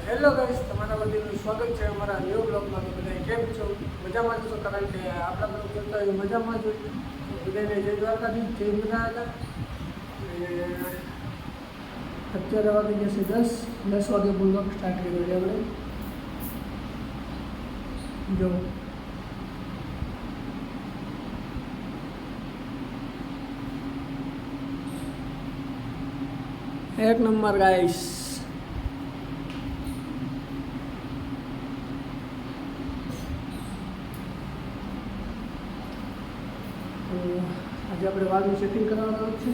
Hello guys, તમારા બધાનું સ્વાગત છે અમારા ન્યૂ બ્લોગમાં. તો બધા કેમ છો? મજામાં છો? કારણ કે આપણા બ્લોગ જોતા હોય મજામાં જ હોય. બધાને જય દ્વારકાથી, જય બધા હતા. અને અત્યારે વાગી જશે 10 વાગે બ્લોગ સ્ટાર્ટ કર્યો છે આપણે. જો એક નંબર ગાઈસ. આજે આપણે વાળનું સેટિંગ કરાવવાનું છે.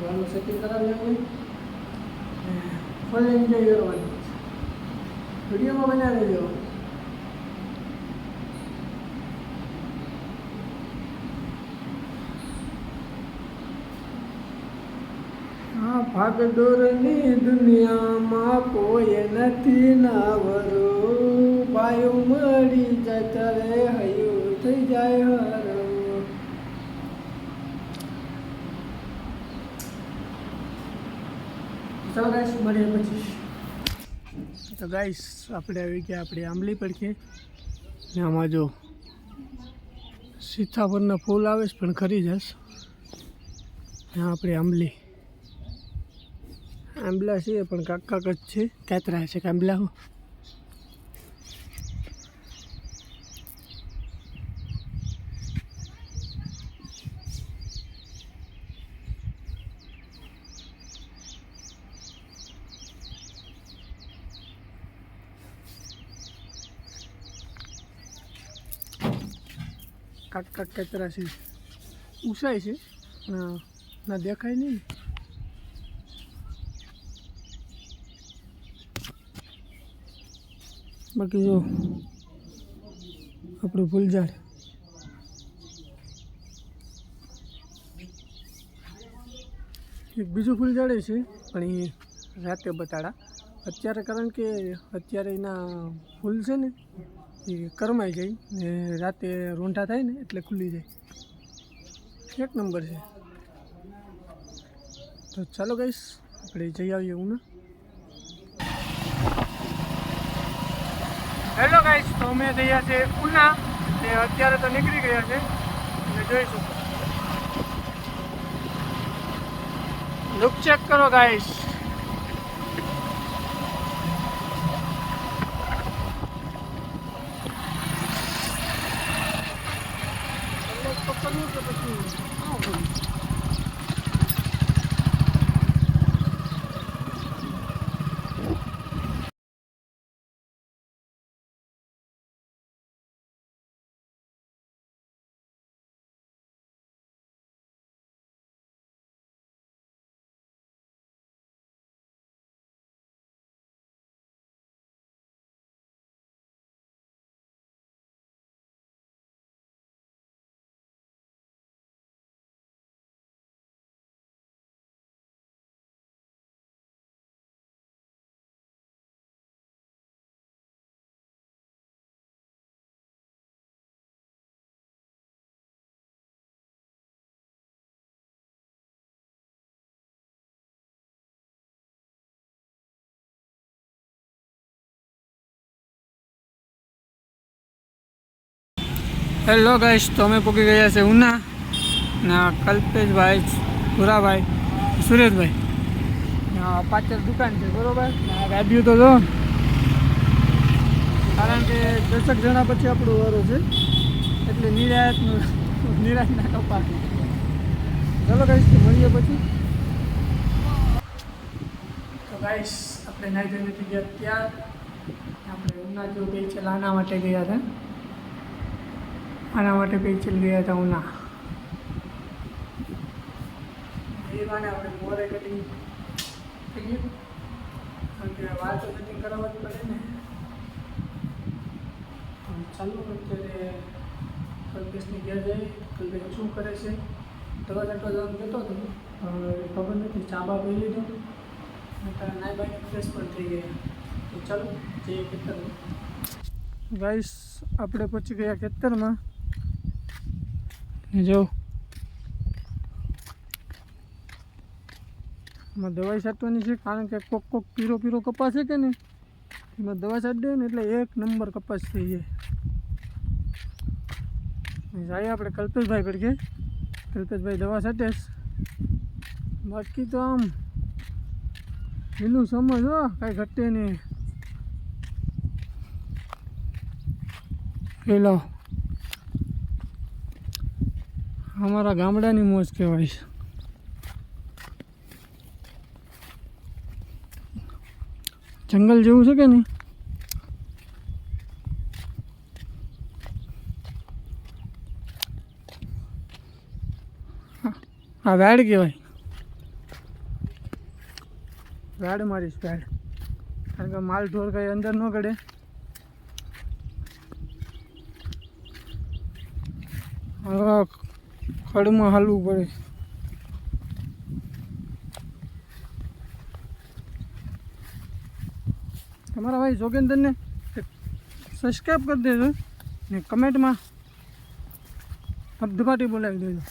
વાળનું સેટિંગ કરાવી આવીએ. ફૂલ એન્જોય કરવાનું વિડીયોમાં બનાવી દેજો. આ ભાગદોડની દુનિયામાં કોઈ નથી નાવરો. ભાઈઓ મળી જાય ત્યારે હૈયું થઈ જાય હરો. ચાલો ગાઈસ, મળીએ પછી. તો ગાઈસ, આપણે આવી ગયા આપણે આંબલી પડખે. ને આમાં જો સીતાફળના ફૂલ આવે છે પણ ખરી જશ. ત્યાં આપણે આંબલા છે પણ કાકા જ છે, કાતરા છે કે આંબલા હું. કાકા કાતરા છે, ઊંચાઈ છે ના દેખાય નહીં. બાકી જો આપણું ફૂલઝાડ એક બીજું ફૂલઝાડ છે પણ એ રાતે બતાડા. અત્યારે કારણ કે અત્યારે એના ફૂલ છે ને એ કરમાઈ જાય ને રાતે રોંઢા થાય ને એટલે ખુલ્લી જાય. એક નંબર છે. તો ચાલો ગાઈસ, આપણે જઈ આવીએ ઉના. હેલો ગાઈસ, તો અમે જઈએ છીએ ઉના. તે અત્યારે તો નીકળી ગયા છે અને જોઈશું. લુક ચેક કરો ગાઈસ. હેલો ગાઈસ, તો અમે પહોંચી ગયા છે ઉના. ના કલ્પેશભાઈ, ભૂરાભાઈ, સુરેશભાઈ પાછળ દુકાન છે બરોબર. ગાડીઓ તો જો કારણ કે 10 જણા પછી આપણું વારો છે એટલે નિરાશ ના કપા. ચાલો ગાઈસ, તો મળીએ પછી. તો ગાઈસ, આપણે નાઈ ધોઈને થઈ ગયા ત્યાર. આપણે ઉના જો ગઈ છે આના માટે ગયા હતા. આના માટે પેચલ ગયા હતા ઉના. એ વાને આપણે મોરે કટિંગ થઈ ગયું કારણ કે વાર તો કટિંગ કરાવવા જ પડે ને. ચાલો અત્યારે કલ્પેશની ઘેર જાય. કલ્પેશ શું કરે છે? દવા ચાટવા જવાનું કહેતો હતો ખબર નથી. ચાબા પી લીધો અને નાઈ બાઈને ફ્રેશ પણ થઈ ગયા. તો ચાલો જઈએ ખેતરમાં. ગાઈસ, આપણે પહોંચી ગયા ખેતરમાં. જો આમાં દવાઈ છાંટવાની છે કારણ કે કોક પીરો કપાસ છે કે નહીં એમાં દવા છાંટી દઈએ ને એટલે એક નંબર કપાસ થઈ જાય. જાય આપણે કલ્પેશભાઈ પડકે. કલ્પેશભાઈ દવા છાંટે. બાકી તો આમ એનું સમજ હો કાંઈ ઘટે નહીં. પેલો અમારા ગામડાની મોજ કહેવાય છે. જંગલ જેવું છે કે નહીં? હા વેડ કહેવાય. વેડ મારીશ વેડ. કારણ કે માલ ઢોર કંઈ અંદર ન ગળે. ખડમાં હાલવું પડે. તમારા ભાઈ જોગેન્દ્રને સબસ્ક્રાઈબ કરી દેજો ને કમેન્ટમાં ધબધબાટી બોલાવી દેજો.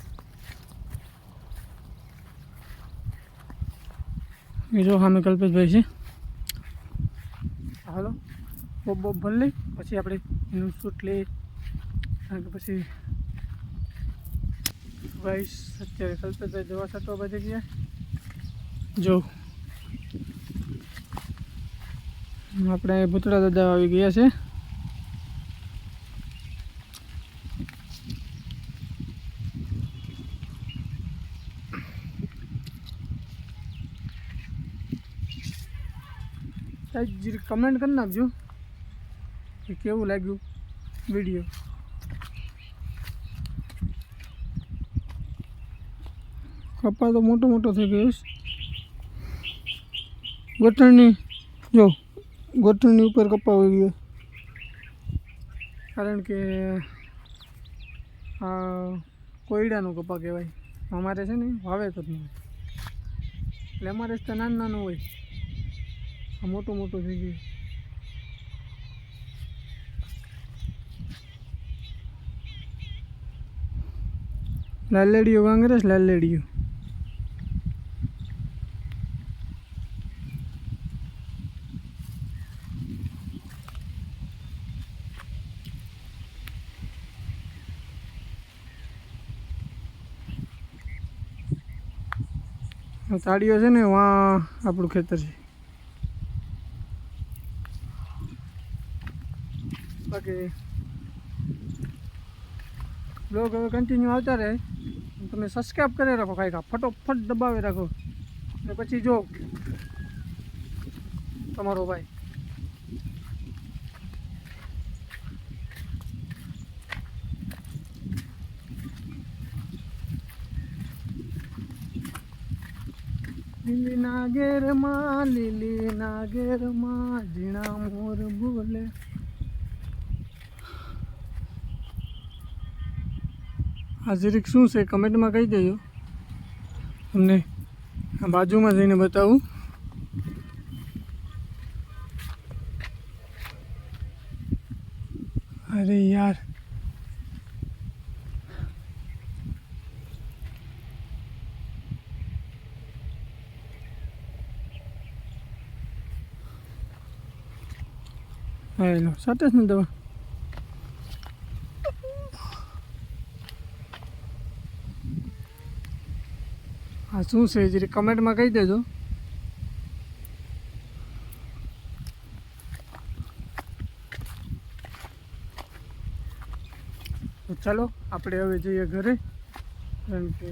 બીજો સામે કલ્પેશભાઈ છે. હાલો બોબ ભરી લઈ પછી આપણે એનું શૂટ લઈએ. કારણ કે પછી ભાઈ અત્યારે કલ્પેશભાઈ દવા છાંટવા બધે ગયા. જો આપણે ભૂતળા દાદા આવી ગયા છે. કમેન્ટ કરી નાખજો કે કેવું લાગ્યું વિડીયો. કપા તો મોટો મોટો થઈ ગયો છે. ગોઠણની જો ગોઠણની ઉપર કપા આવી ગયો. કારણ કે આ કોયડાનો કપા કહેવાય. અમારે છે ને વાવેતર નહીં એટલે અમારે તો નાનું નાનું હોય. આ મોટું મોટું થઈ ગયું. લાલેડીઓ કાંગ્રેસ લાલેડીઓ. તાળીઓ છે ને વાં આપણું ખેતર છે. બાકી બ્લોગ હવે કન્ટિન્યુ આવતા રહે. તમે સબસ્ક્રાઈબ કરી રાખો. કાંઈક ફટોફટ દબાવી રાખો ને પછી જો તમારો ભાઈ લીલી નાગેરમાં ઝીણા મોર બોલે. આ જરીક શું છે કમેન્ટમાં કહી દેજો. તમને આ બાજુમાં જઈને બતાવું. અરે યાર હેલો સાટે ને દવા. હા શું છે જરી કમેન્ટમાં કહી દેજો. તો ચાલો આપણે હવે જઈએ ઘરે. કારણ કે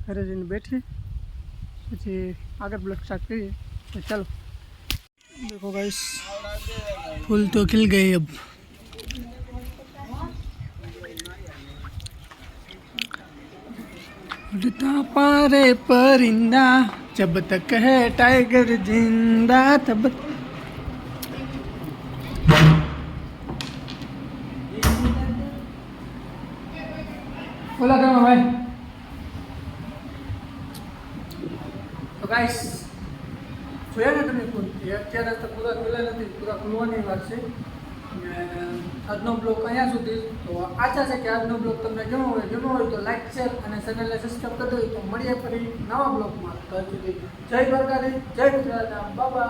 ઘરે જઈને બેઠીએ પછી આગળ બ્લોગ સ્ટાર્ટ કરીએ. તો ચાલો. देखो गाइस फूल तो खिल गए अब. उड़ता पारे परिंदा जब तक है टाइगर जिंदा तब. बोला क्या भाई. तो गाइस જોયા ને તમે ફૂલ એ અત્યારે તો પૂરા ખુલ્લા નથી. પૂરા ખુલવાની વાત છે. આજનો બ્લોગ અહીંયા સુધી. તો આશા છે કે આજનો બ્લોગ તમને ગમ્યો હોય તો લાઈક શેર અને ચેનલને સબસ્ક્રાઈબ કરી દો. તો મળીએ ફરી નવા બ્લોગમાં. તો હજુ સુધી જય દ્વારકાધીશ, જય ગુજરાત, બાય.